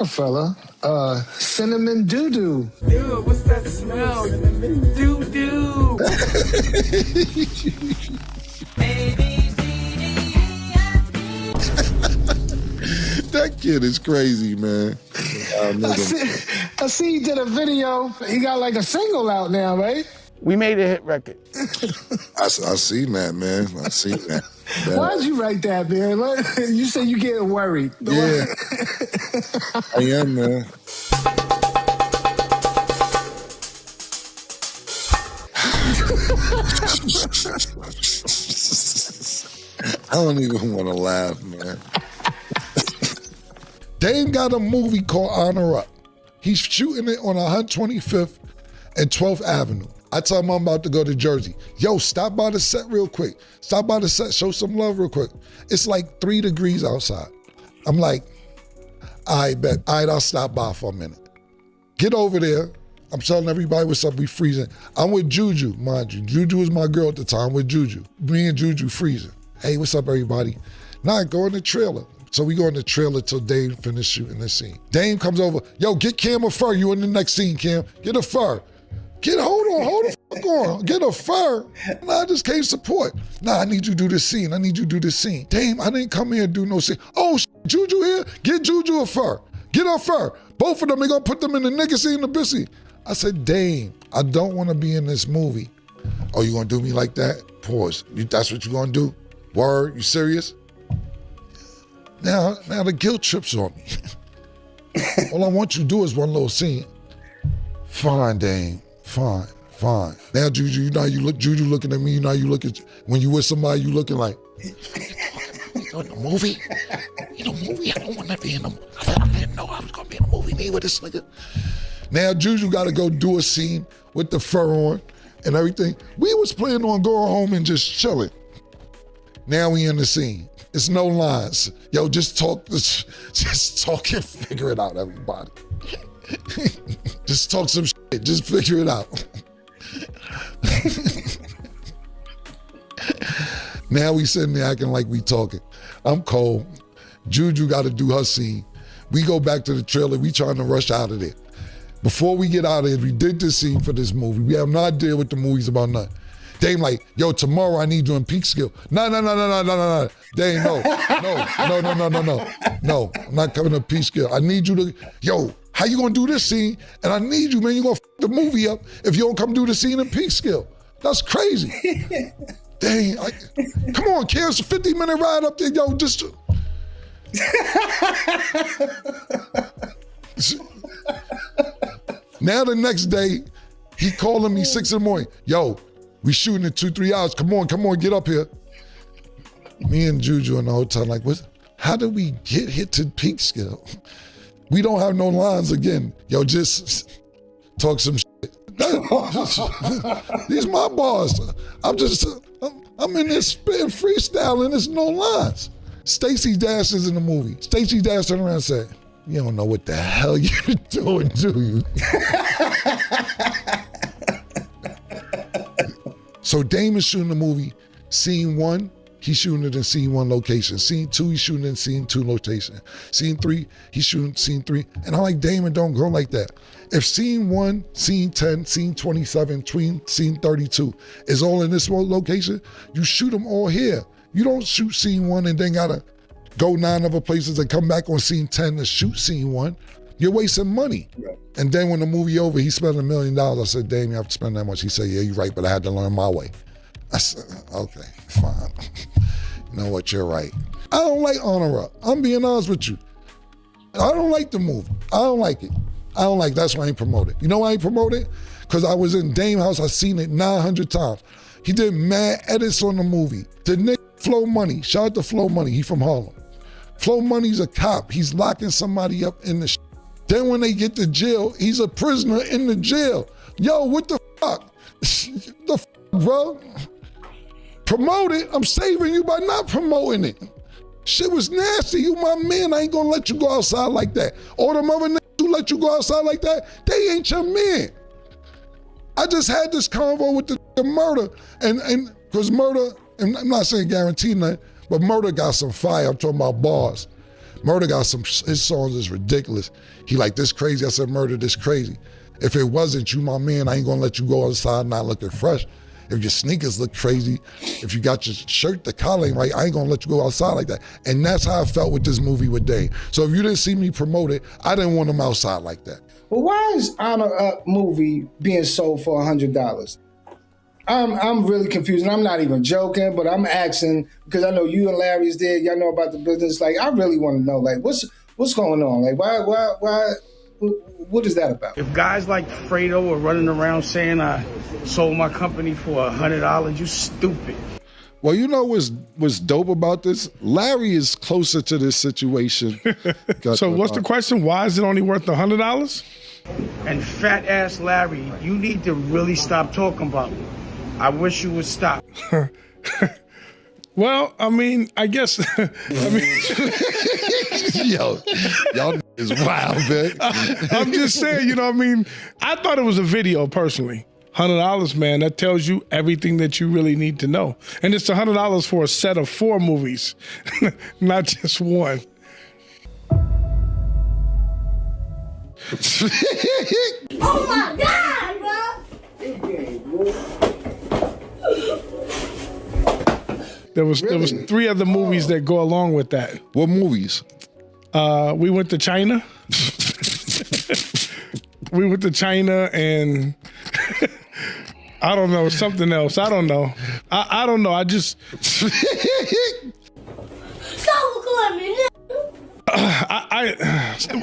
Rockefeller, cinnamon doo-doo. Dude, what's that smell? Doo-doo. That kid is crazy, man. I see he did a video. He got like a single out now, right? We made a hit record. I seen that, man. I seen that. Why'd you write that, man? You say you getting worried. Yeah. I am, man. I don't even want to laugh, man. Dame got a movie called Honor Up. He's shooting it on 125th and 12th Avenue. I tell him I'm about to go to Jersey. Yo, stop by the set real quick. Stop by the set, show some love real quick. It's like 3 degrees outside. I'm like, I bet. All right, I'll stop by for a minute. Get over there. I'm telling everybody what's up, we freezing. I'm with Juju, mind you. Juju was my girl at the time, with Juju. Me and Juju freezing. Hey, what's up, everybody? Now I go in the trailer. So we go in the trailer till Dame finish shooting this scene. Dame comes over, yo, get Cam a fur. You in the next scene, Cam. Get a fur. Hold the fuck on. Get a fur. Nah, I just came support. Nah, I need you to do this scene. I need you to do this scene. Dame, I didn't come here and do no scene. Oh, Juju here? Get Juju a fur. Get a fur. Both of them, they gonna put them in the nigga scene, the bitch scene. I said, Dame, I don't wanna be in this movie. Oh, you gonna do me like that? Pause. That's what you gonna do? Word, you serious? Now the guilt trips on me. All I want you to do is one little scene. Fine, Dame. Fine. Now, Juju, you know how you look. Juju looking at me. You know how you look at when you with somebody. You looking like. You in the movie? In the movie? I don't want to be in the movie. I didn't know I was gonna be in a movie. Me with this nigga. Now Juju got to go do a scene with the fur on and everything. We was planning on going home and just chilling. Now we in the scene. It's no lines. Yo, just talk and figure it out, everybody. Just talk some shit, just figure it out. Now we sitting there acting like we talking. I'm cold. Juju got to do her scene. We go back to the trailer, we trying to rush out of there. Before we get out of here, we did this scene for this movie. We have no idea what the movie's about, nothing. Dame like, yo, tomorrow I need you in Peekskill. No. Dame, no. No, I'm not coming to Peekskill. I need you to, yo, how you gonna do this scene? And I need you, man, you gonna f the movie up if you don't come do the scene in Peekskill. That's crazy. Dang, come on, Kim, it's a 50-minute ride up there, yo, just. Now the next day, he calling me 6 in the morning. Yo, we shooting in 2-3 hours. Come on, get up here. Me and Juju in the hotel like, what? How did we get hit to Peekskill? We don't have no lines again. Yo, just talk some shit. These my bars. I'm in this spitting freestyle and there's no lines. Stacey Dash is in the movie. Stacey Dash turned around and said, you don't know what the hell you're doing, do you? So Damon shooting the movie, scene 1, he's shooting it in scene 1 location. Scene 2, he's shooting in scene 2 location. Scene 3, he's shooting scene 3. And I like Damon don't go like that. If scene 1, scene 10, scene 27, scene 32 is all in this one location, you shoot them all here. You don't shoot scene 1 and then gotta go 9 other places and come back on scene 10 to shoot scene 1. You're wasting money. Right. And then when the movie over, he spent $1 million. I said, Damn, you have to spend that much. He said, yeah, you're right, but I had to learn my way. I said, okay, fine. You know what, you're right. I don't like Honor Up. I'm being honest with you. I don't like the movie. I don't like it. That's why I ain't promote it. You know why I ain't promote it? Because I was in Dame house, I seen it 900 times. He did mad edits on the movie. The nigga Flow Money, shout out to Flow Money, he from Harlem. Flow Money's a cop, he's locking somebody up in the shit. Then when they get to jail, he's a prisoner in the jail. Yo, what the fuck? The fuck, bro? Promote it, I'm saving you by not promoting it. Shit was nasty, you my man, I ain't gonna let you go outside like that. All them other niggas who let you go outside like that, they ain't your man. I just had this convo with the Murder, and because Murder, and I'm not saying guaranteed nothing, but Murder got some fire, I'm talking about bars. Murder got his songs is ridiculous. He like, this crazy. I said, Murder, this crazy. If it wasn't, you my man, I ain't gonna let you go outside not looking fresh. If your sneakers look crazy, if you got your shirt, the collar ain't right, I ain't gonna let you go outside like that. And that's how I felt with this movie with Dame. So if you didn't see me promote it, I didn't want him outside like that. Well, why is Honor Up movie being sold for $100? I'm really confused, and I'm not even joking, but I'm asking because I know you and Larry's there. Y'all know about the business. Like, I really want to know, like, what's going on? Like, why? What is that about? If guys like Fredo are running around saying I sold my company for $100, you stupid. Well, you know what's dope about this? Larry is closer to this situation. So what's the question? Why is it only worth $100? And fat ass Larry, you need to really stop talking about me. I wish you would stop. Well, I mean, I guess, Yo, y'all is wild, man. I'm just saying, you know what I mean? I thought it was a video personally. $100, man, that tells you everything that you really need to know. And it's $100 for a set of 4 movies, not just one. Oh my God, bro! There was 3 other movies that go along with that. What movies? We went to China. We went to China and I don't know, something else. I don't know. I don't know. I just Stop recording me. I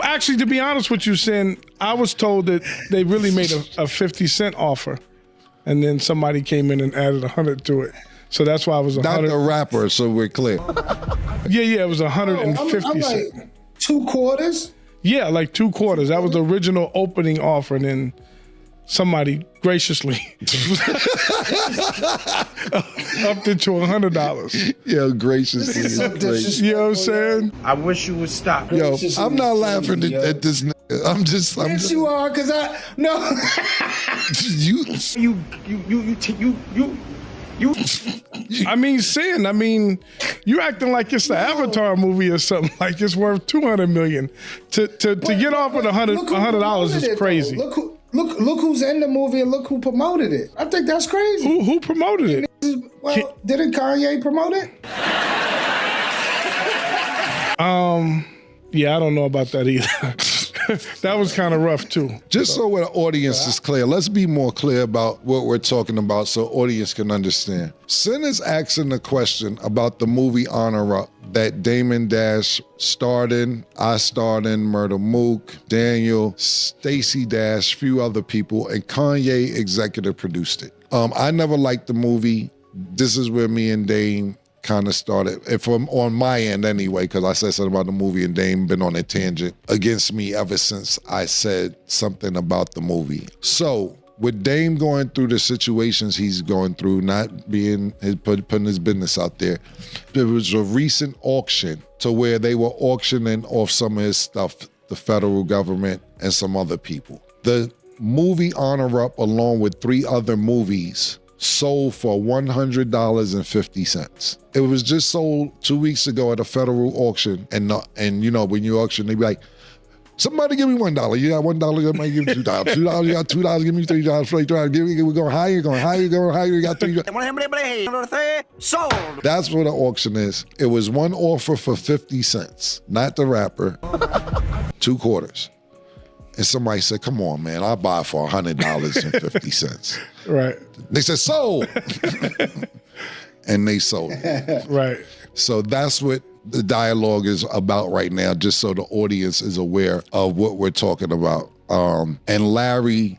actually, to be honest with you, Sin, I was told that they really made a 50-cent offer, and then somebody came in and added 100 to it. So that's why I was 100. Not the rapper, so we're clear. Yeah, it was 150 I'm cents. like, 2 quarters? Yeah, like 2 quarters. That was the original opening offer, and then somebody graciously upped it to $100. Yeah, graciously. This is so disrespectful. You know what I'm saying? I wish you would stop. Yo, I'm not laughing at this nigga. I'm just. Yes, you are, because no. I mean, Sin, you acting like it's the Avatar movie or something. Like it's worth $200 million. To get off with $100 is crazy. Look who's in the movie and look who promoted it. I think that's crazy. Who promoted it? Well, didn't Kanye promote it? Yeah, I don't know about that either. That was kind of rough too. Just so the audience is clear, let's be more clear about what we're talking about so audience can understand. Sin is asking the question about the movie Honor Up that Damon Dash starred in, I starred in, Murder Mook, Daniel, Stacey Dash, few other people, and Kanye executive produced it. I never liked the movie. This is where me and Dame kind of started, if I'm on my end anyway, because I said something about the movie and Dame been on a tangent against me ever since I said something about the movie. So with Dame going through the situations he's going through, not being putting his business out there, there was a recent auction to where they were auctioning off some of his stuff, the federal government and some other people. The movie Honor Up, along with 3 other movies, sold for $100.50. It was just sold 2 weeks ago at a federal auction, and you know when you auction, they be like, somebody give me $1. You got $1, I might give you $2. $2, you got $2, give me $3, $3. We're going higher, going higher, going higher. You got $3. Sold. That's what an auction is. It was one offer for 50 cents, not the rapper, 2 quarters. And somebody said, come on, man, I'll buy it for $100.50. Right. They said, sold. And they sold it. Right. So that's what the dialogue is about right now, just so the audience is aware of what we're talking about. And Larry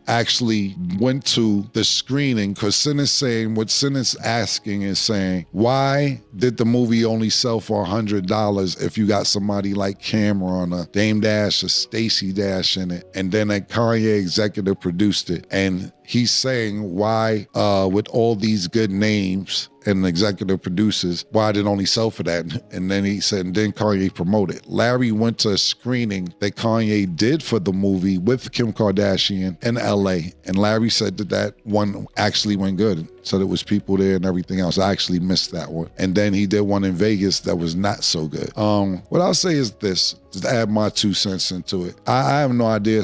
actually went to the screening because Sin is saying, what Sin is asking is saying, why did the movie only sell for $100 if you got somebody like Cameron, a Dame Dash, a Stacey Dash in it, and then a Kanye executive produced it? And he's saying why, with all these good names and the executive producers, why did it only sell for that? And then he said, and then Kanye promoted. Larry went to a screening that Kanye did for the movie with Kim Kardashian in LA. And Larry said that one actually went good. So there was people there and everything else. I actually missed that one. And then he did one in Vegas that was not so good. What I'll say is this, to add my 2 cents into it. I have no idea,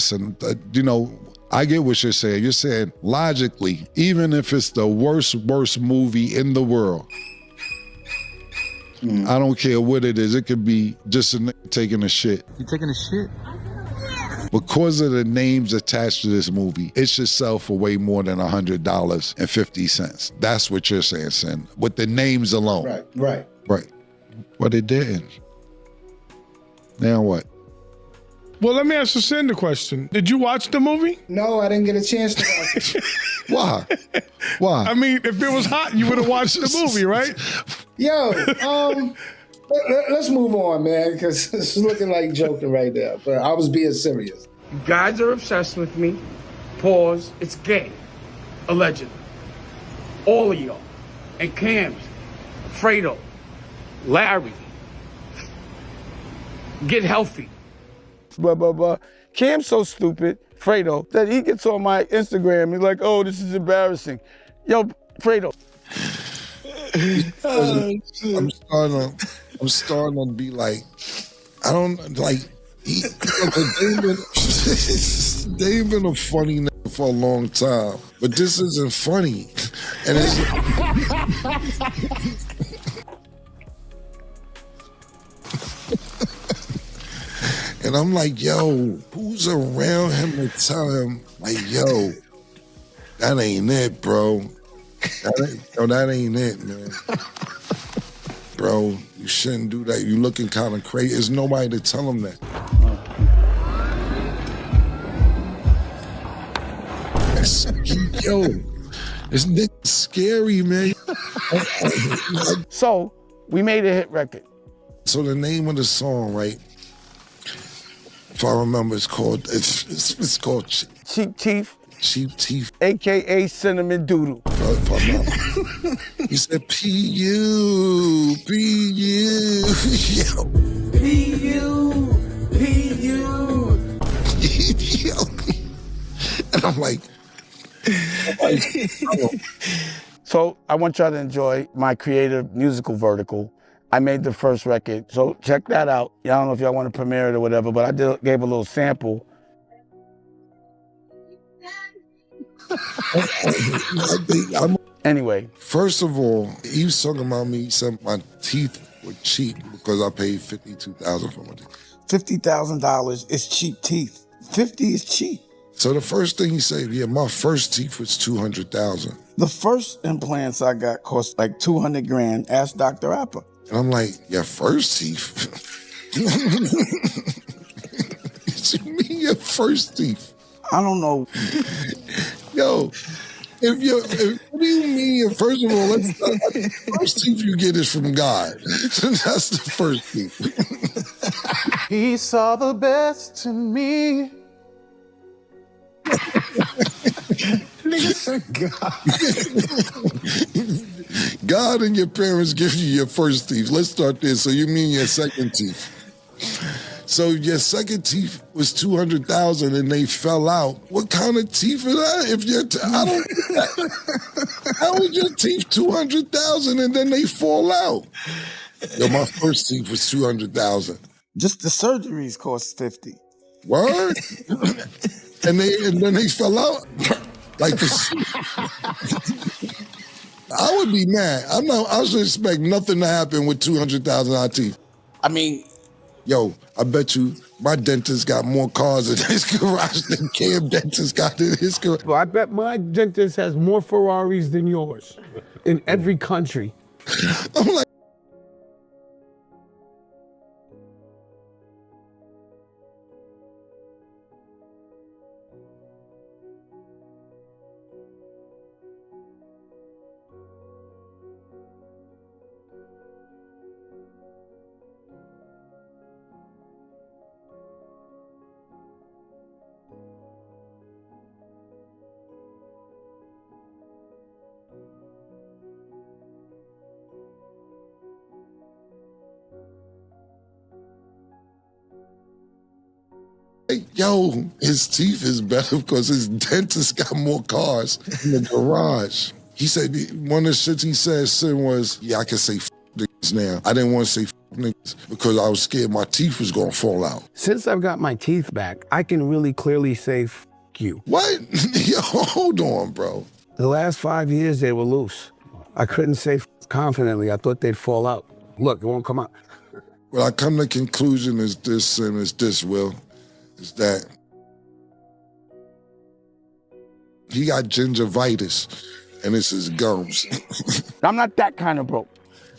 you know, I get what you're saying. You're saying logically, even if it's the worst movie in the world, I don't care what it is. It could be just a nigga taking a shit. You taking a shit? Because of the names attached to this movie, it should sell for way more than $100.50. That's what you're saying, Sin. With the names alone. Right. But it didn't. Now what? Well, let me ask Sin the question. Did you watch the movie? No, I didn't get a chance to watch it. Why? Why? I mean, if it was hot, you would have watched the movie, right? Yo, let's move on, man, because it's looking like joking right now. But I was being serious. You guys are obsessed with me. Pause. It's gay. Allegedly. All of y'all. And Cam's. Fredo. Larry. Get healthy. But Cam's so stupid, Fredo, that he gets on my Instagram. He's like, oh, this is embarrassing. Yo, Fredo. I'm starting to be like, I don't like. They've been a funny nigga for a long time, but this isn't funny, and it's. And I'm like, yo, who's around him to tell him, like, yo, that ain't it, bro. That ain't it, man. Bro, you shouldn't do that. You looking kind of crazy. There's nobody to tell him that. Yo, this nigga's scary, man. So we made a hit record. So the name of the song, right? If I remember, it's called Cheap Teeth. Cheap Teeth. AKA Cinnamon Doodle. If I'm not, he said P.U. P.U. Yo. P.U. P.U. Yo. And I'm like, So I want y'all to enjoy my creative musical vertical. I made the first record, so check that out. I don't know if y'all want to premiere it or whatever, but I gave a little sample. Anyway. First of all, he was talking about me. He said my teeth were cheap because I paid $52,000 for my teeth. $50,000 is cheap teeth. 50 is cheap. So the first thing he said, yeah, my first teeth was $200,000. The first implants I got cost like 200 grand. Ask Dr. Appa. And I'm like, your first teeth? What you mean your first teeth? I don't know. Yo, what do you mean? First of all, the first teeth you get is from God. That's the first teeth. He saw the best in me. Nigga said God. God and your parents give you your first teeth. Let's start there. So you mean your second teeth. So your second teeth was $200,000 and they fell out. What kind of teeth are that? If I don't get that. How is your teeth $200,000 and then they fall out? Yo, my first teeth was $200,000. Just the surgeries cost 50. Word? and then they fell out? Like this. I would be mad. I should expect nothing to happen with $200,000 teeth. I mean, yo, I bet you my dentist got more cars in his garage than Cam dentist got in his garage. Well, I bet my dentist has more Ferraris than yours in every country. I'm like, Yo, his teeth is better because his dentist got more cars in the garage. He said, one of the shits he said, Sin, was, yeah, I can say niggas now. I didn't want to say niggas because I was scared my teeth was going to fall out. Since I've got my teeth back, I can really clearly say you. What? Yo, hold on, bro. The last 5 years, they were loose. I couldn't say confidently. I thought they'd fall out. Look, it won't come out. Well, I come to the conclusion is this, and it's this, Will, is that he got gingivitis, and it's his gums. I'm not that kind of broke.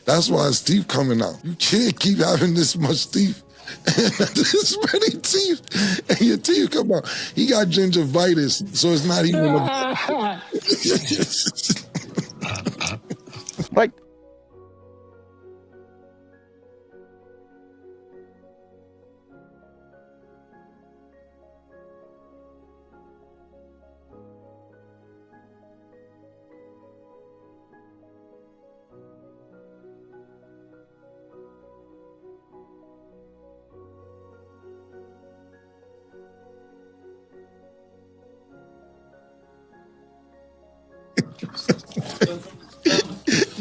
That's why his teeth coming out. You can't keep having this much teeth and this many teeth, and your teeth come out. He got gingivitis, so it's not even Like,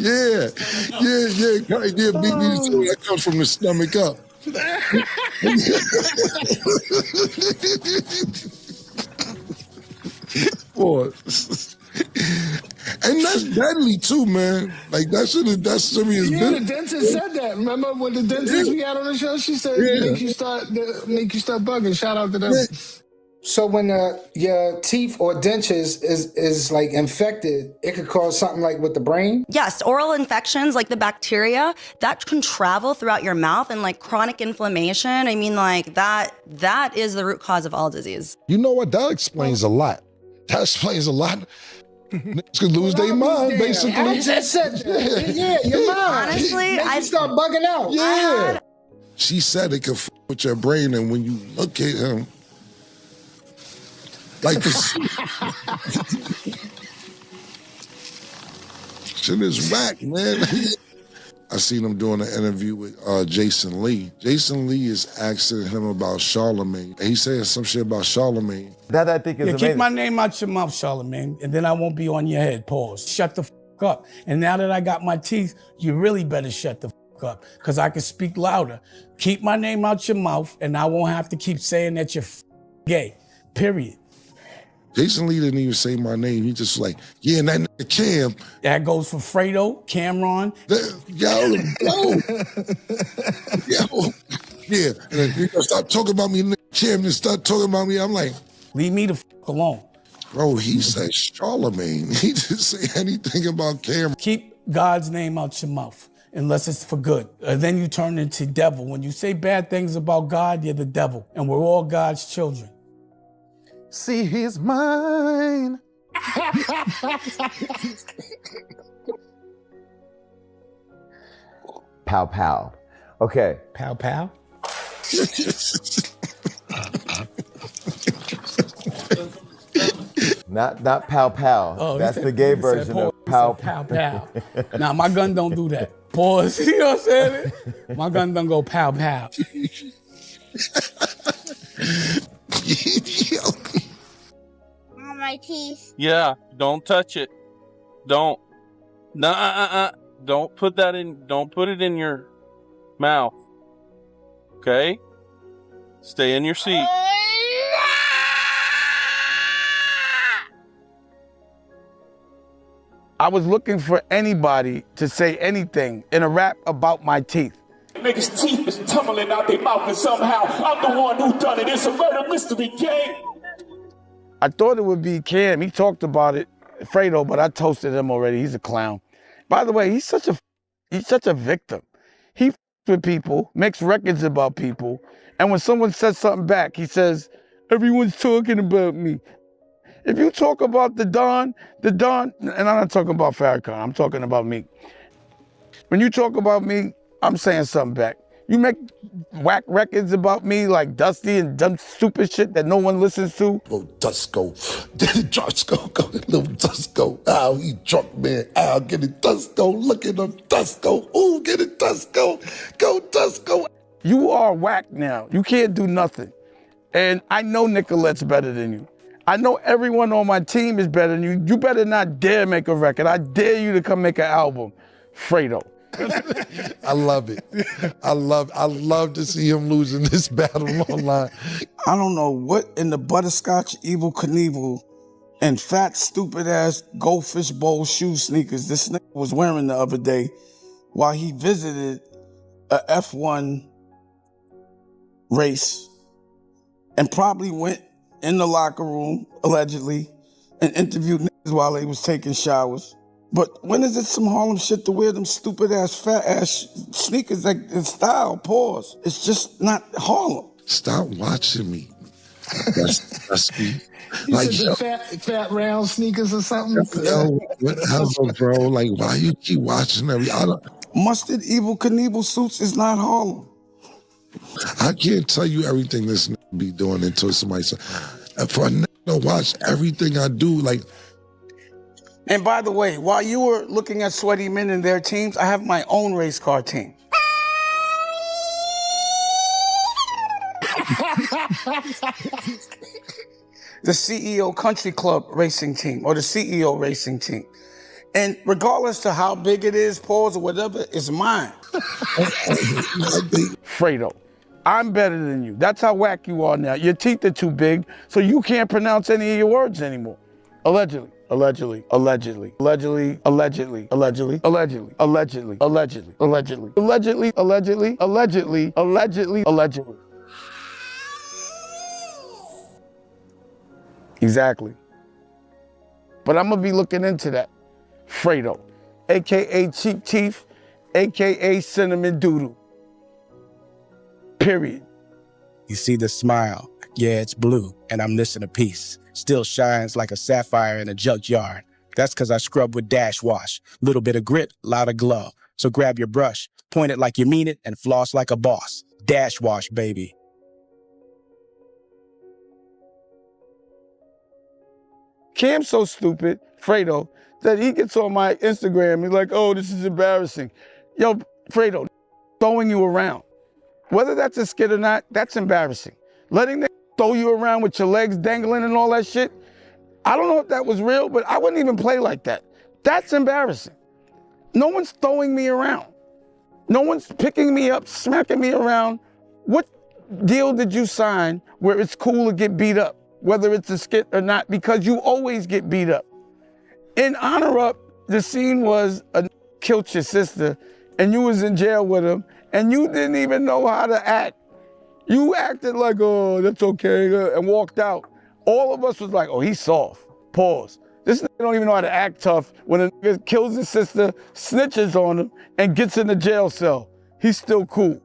yeah, BB, so that comes from the stomach up. Boy. And that's deadly too, man. Like that's serious Yeah, the business. dentist said that. Remember when the dentist we had on the show? She said make you start bugging. Shout out to them. Yeah. So when your teeth or dentures is like infected, it could cause something like with the brain? Yes, oral infections like the bacteria, that can travel throughout your mouth, and like chronic inflammation, I mean like that is the root cause of all disease. You know what? That explains a lot. That explains a lot. Niggas could lose their mind, basically. I just said that. Yeah, your mind. Honestly, Make you start bugging out. Yeah. She said it could f with your brain, and when you look at him, like this shit is whack, man. I seen him doing an interview with Jason Lee. Jason Lee is asking him about Charlemagne. And he's saying some shit about Charlemagne. That I think is amazing. Keep my name out your mouth, Charlemagne, and then I won't be on your head. Pause. Shut the f up. And now that I got my teeth, you really better shut the f up, because I can speak louder. Keep my name out your mouth, and I won't have to keep saying that you're gay. Period. Jason Lee didn't even say my name. He just like, yeah, and that nigga Cam. That goes for Fredo, Cameron. Yo. Yeah. And you know, stop talking about me, nigga Cam, and start talking about me. I'm like, leave me the f alone. Bro, he said Charlemagne. He didn't say anything about Cam. Keep God's name out your mouth, unless it's for good. Then you turn into devil. When you say bad things about God, you're the devil, and we're all God's children. See, he's mine. Pow pow. Okay. Pow pow. Not pow pow. Oh, that's the gay version of pow pow pow. Now my gun don't do that. Pause. You know what I'm saying? My gun don't go pow pow. On my teeth. Yeah, don't touch it. Don't. Nah, Don't put that in. Don't put it in your mouth. Okay? Stay in your seat. I was looking for anybody to say anything in a rap about my teeth. Niggas' teeth is tumbling out their mouth, and somehow I'm the one who done it. It's a murder mystery game. I thought it would be Cam. He talked about it, Fredo, but I toasted him already. He's a clown. By the way, he's such a victim. He with people, makes records about people, and when someone says something back, he says, everyone's talking about me. If you talk about the Don, and I'm not talking about Farrakhan, I'm talking about me. When you talk about me, I'm saying something back. You make whack records about me like Dusty and dumb stupid shit that no one listens to. Little Dusko, Dusko, go, little Dusko. Ow, he drunk, man. Ow, get it, Dusko. Look at him, Dusko. Ooh, get it, Dusko. Go, Dusko. You are whack now. You can't do nothing. And I know Nicolette's better than you. I know everyone on my team is better than you. You better not dare make a record. I dare you to come make an album. Fredo. I love it. I love to see him losing this battle online. I don't know what in the butterscotch Evel Knievel and fat, stupid ass goldfish bowl shoe sneakers this nigga was wearing the other day while he visited a F1 race and probably went in the locker room, allegedly, and interviewed niggas while they was taking showers. But when is it some Harlem shit to wear them stupid ass, fat ass sneakers like in style? Pause. It's just not Harlem. Stop watching me. That's me. You Like, said the fat round sneakers or something? yo, whatever, bro. Like, why you keep watching every? Mustard Evel Knievel suits is not Harlem. I can't tell you everything this nigga be doing until somebody says, for a nigga to watch everything I do, like. And by the way, while you were looking at sweaty men and their teams, I have my own race car team. The CEO Country Club racing team or the CEO racing team. And regardless to how big it is, pause or whatever, it's mine. Fredo, I'm better than you. That's how whack you are now. Your teeth are too big, so you can't pronounce any of your words anymore. Allegedly. Allegedly, allegedly, allegedly, allegedly, allegedly, allegedly, allegedly, allegedly, allegedly, allegedly, allegedly, allegedly, allegedly, allegedly. Exactly. But I'm gonna be looking into that. Fredo, AKA Cheap Teeth, AKA Cinnamon Doodle. Period. You see the smile. Yeah, it's blue, and I'm missing a piece. Still shines like a sapphire in a junkyard. That's because I scrub with Dash Wash. Little bit of grit, lot of glow. So grab your brush, point it like you mean it, and floss like a boss. Dash Wash, baby. Cam's so stupid, Fredo, that he gets on my Instagram. He's like, oh, this is embarrassing. Yo, Fredo, throwing you around. Whether that's a skit or not, that's embarrassing. Letting them throw you around with your legs dangling and all that shit, I don't know if that was real, but I wouldn't even play like that. That's embarrassing. No one's throwing me around. No one's picking me up, smacking me around. What deal did you sign where it's cool to get beat up, whether it's a skit or not, because you always get beat up? In Honor Up, the scene was a killed your sister and you was in jail with him and you didn't even know how to act. You acted like, oh, that's okay, and walked out. All of us was like, oh, he's soft. Pause. This nigga don't even know how to act tough when a nigga kills his sister, snitches on him, and gets in the jail cell. He's still cool.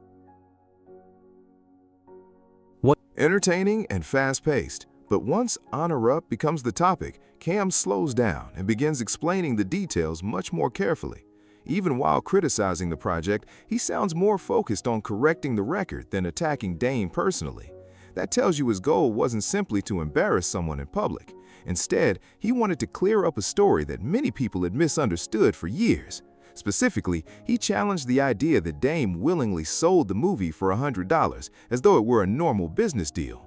Entertaining and fast-paced, but once Honor Up becomes the topic, Cam slows down and begins explaining the details much more carefully. Even while criticizing the project, he sounds more focused on correcting the record than attacking Dame personally. That tells you his goal wasn't simply to embarrass someone in public. Instead, he wanted to clear up a story that many people had misunderstood for years. Specifically, he challenged the idea that Dame willingly sold the movie for $100 as though it were a normal business deal.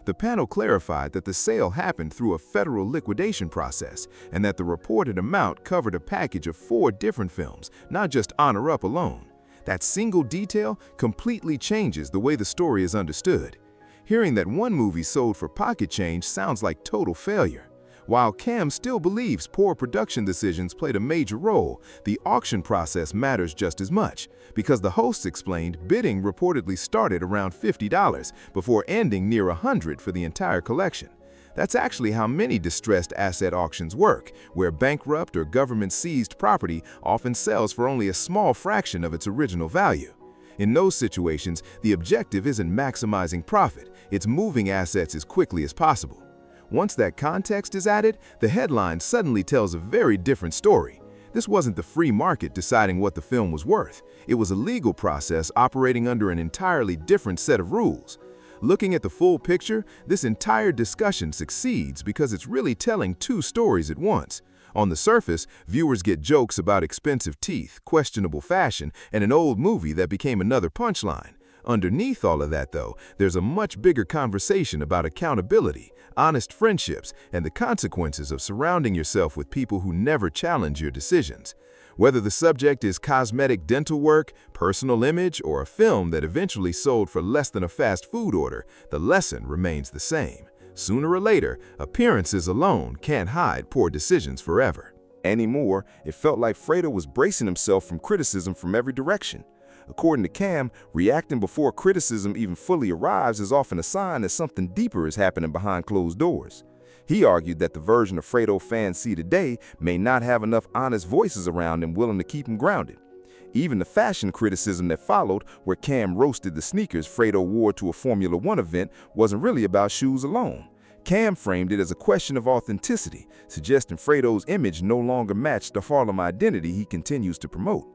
The panel clarified that the sale happened through a federal liquidation process and that the reported amount covered a package of 4 different films, not just Honor Up alone. That single detail completely changes the way the story is understood. Hearing that one movie sold for pocket change sounds like total failure. While Cam still believes poor production decisions played a major role, the auction process matters just as much, because the hosts explained bidding reportedly started around $50 before ending near $100 for the entire collection. That's actually how many distressed asset auctions work, where bankrupt or government-seized property often sells for only a small fraction of its original value. In those situations, the objective isn't maximizing profit, it's moving assets as quickly as possible. Once that context is added, the headline suddenly tells a very different story. This wasn't the free market deciding what the film was worth. It was a legal process operating under an entirely different set of rules. Looking at the full picture, this entire discussion succeeds because it's really telling 2 stories at once. On the surface, viewers get jokes about expensive teeth, questionable fashion, and an old movie that became another punchline. Underneath all of that, though, there's a much bigger conversation about accountability, honest friendships, and the consequences of surrounding yourself with people who never challenge your decisions. Whether the subject is cosmetic dental work, personal image, or a film that eventually sold for less than a fast food order, the lesson remains the same. Sooner or later, appearances alone can't hide poor decisions forever. Anymore, it felt like Fredo was bracing himself from criticism from every direction. According to Cam, reacting before criticism even fully arrives is often a sign that something deeper is happening behind closed doors. He argued that the version of Fredo fans see today may not have enough honest voices around him willing to keep him grounded. Even the fashion criticism that followed, where Cam roasted the sneakers Fredo wore to a Formula One event, wasn't really about shoes alone. Cam framed it as a question of authenticity, suggesting Fredo's image no longer matched the Harlem identity he continues to promote.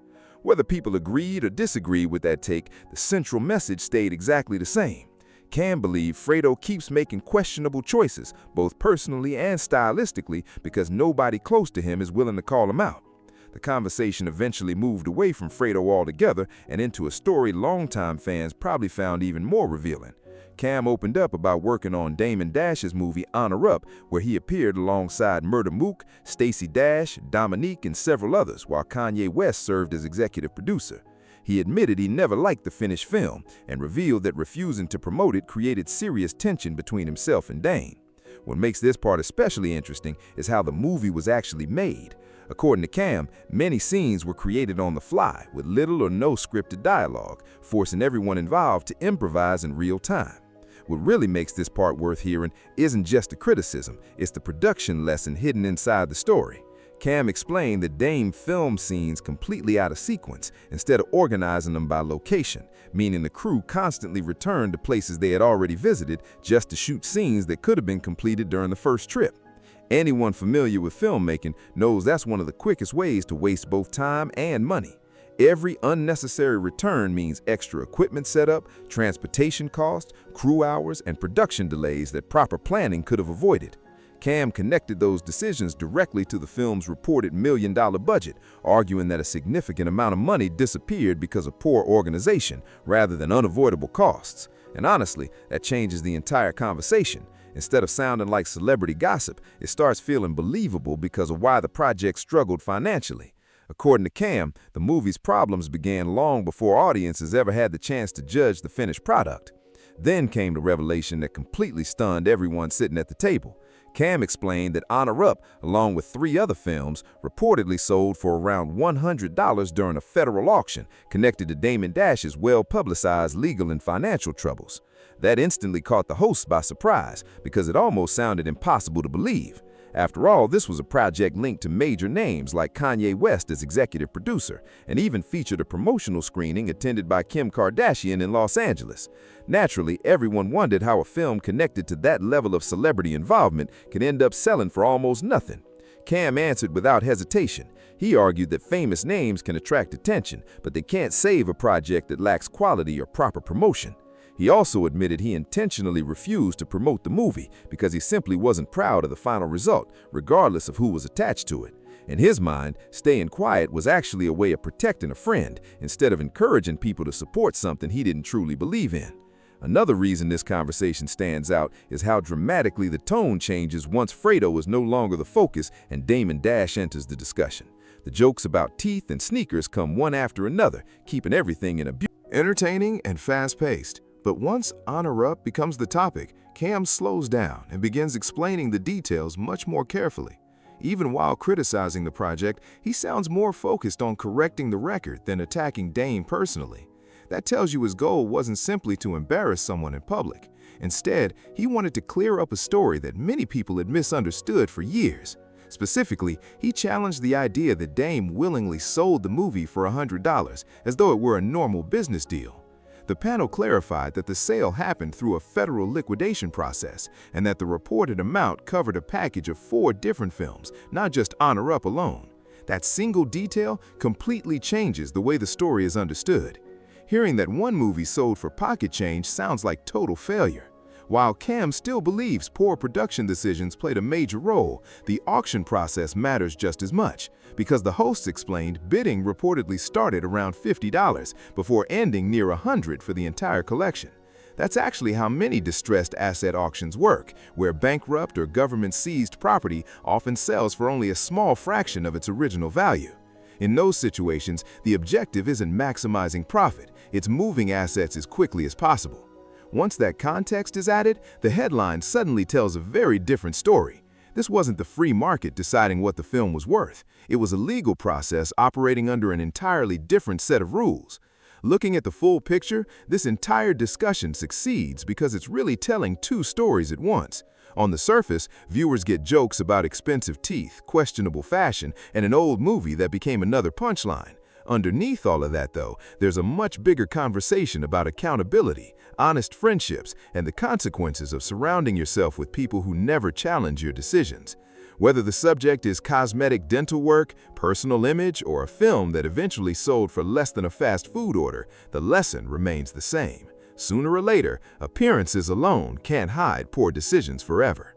Whether people agreed or disagreed with that take, the central message stayed exactly the same. Cam believed Fredo keeps making questionable choices, both personally and stylistically, because nobody close to him is willing to call him out. The conversation eventually moved away from Fredo altogether and into a story longtime fans probably found even more revealing. Cam opened up about working on Damon Dash's movie Honor Up, where he appeared alongside Murda Mook, Stacey Dash, Dominique, and several others, while Kanye West served as executive producer. He admitted he never liked the finished film and revealed that refusing to promote it created serious tension between himself and Dane. What makes this part especially interesting is how the movie was actually made. According to Cam, many scenes were created on the fly with little or no scripted dialogue, forcing everyone involved to improvise in real time. What really makes this part worth hearing isn't just the criticism, it's the production lesson hidden inside the story. Cam explained that Dame filmed scenes completely out of sequence instead of organizing them by location, meaning the crew constantly returned to places they had already visited just to shoot scenes that could have been completed during the first trip. Anyone familiar with filmmaking knows that's one of the quickest ways to waste both time and money. Every unnecessary return means extra equipment setup, transportation costs, crew hours, and production delays that proper planning could have avoided. Cam connected those decisions directly to the film's reported $1 million budget, arguing that a significant amount of money disappeared because of poor organization rather than unavoidable costs. And honestly, that changes the entire conversation. Instead of sounding like celebrity gossip, it starts feeling believable because of why the project struggled financially. According to Cam, the movie's problems began long before audiences ever had the chance to judge the finished product. Then came the revelation that completely stunned everyone sitting at the table. Cam explained that Honor Up, along with 3 other films, reportedly sold for around $100 during a federal auction connected to Damon Dash's well-publicized legal and financial troubles. That instantly caught the hosts by surprise because it almost sounded impossible to believe. After all, this was a project linked to major names like Kanye West as executive producer, and even featured a promotional screening attended by Kim Kardashian in Los Angeles. Naturally, everyone wondered how a film connected to that level of celebrity involvement could end up selling for almost nothing. Cam answered without hesitation. He argued that famous names can attract attention, but they can't save a project that lacks quality or proper promotion. He also admitted he intentionally refused to promote the movie because he simply wasn't proud of the final result, regardless of who was attached to it. In his mind, staying quiet was actually a way of protecting a friend instead of encouraging people to support something he didn't truly believe in. Another reason this conversation stands out is how dramatically the tone changes once Fredo is no longer the focus and Damon Dash enters the discussion. The jokes about teeth and sneakers come one after another, keeping everything in a entertaining and fast-paced. But once Honor Up becomes the topic, Cam slows down and begins explaining the details much more carefully. Even while criticizing the project, he sounds more focused on correcting the record than attacking Dame personally. That tells you his goal wasn't simply to embarrass someone in public. Instead, he wanted to clear up a story that many people had misunderstood for years. Specifically, he challenged the idea that Dame willingly sold the movie for $100 as though it were a normal business deal. The panel clarified that the sale happened through a federal liquidation process and that the reported amount covered a package of 4 different films, not just Honor Up alone. That single detail completely changes the way the story is understood. Hearing that one movie sold for pocket change sounds like total failure. While Cam still believes poor production decisions played a major role, the auction process matters just as much, because the hosts explained bidding reportedly started around $50 before ending near $100 for the entire collection. That's actually how many distressed asset auctions work, where bankrupt or government-seized property often sells for only a small fraction of its original value. In those situations, the objective isn't maximizing profit, it's moving assets as quickly as possible. Once that context is added, the headline suddenly tells a very different story. This wasn't the free market deciding what the film was worth. It was a legal process operating under an entirely different set of rules. Looking at the full picture, this entire discussion succeeds because it's really telling two stories at once. On the surface, viewers get jokes about expensive teeth, questionable fashion, and an old movie that became another punchline. Underneath all of that, though, there's a much bigger conversation about accountability, honest friendships, and the consequences of surrounding yourself with people who never challenge your decisions. Whether the subject is cosmetic dental work, personal image, or a film that eventually sold for less than a fast food order, the lesson remains the same. Sooner or later, appearances alone can't hide poor decisions forever.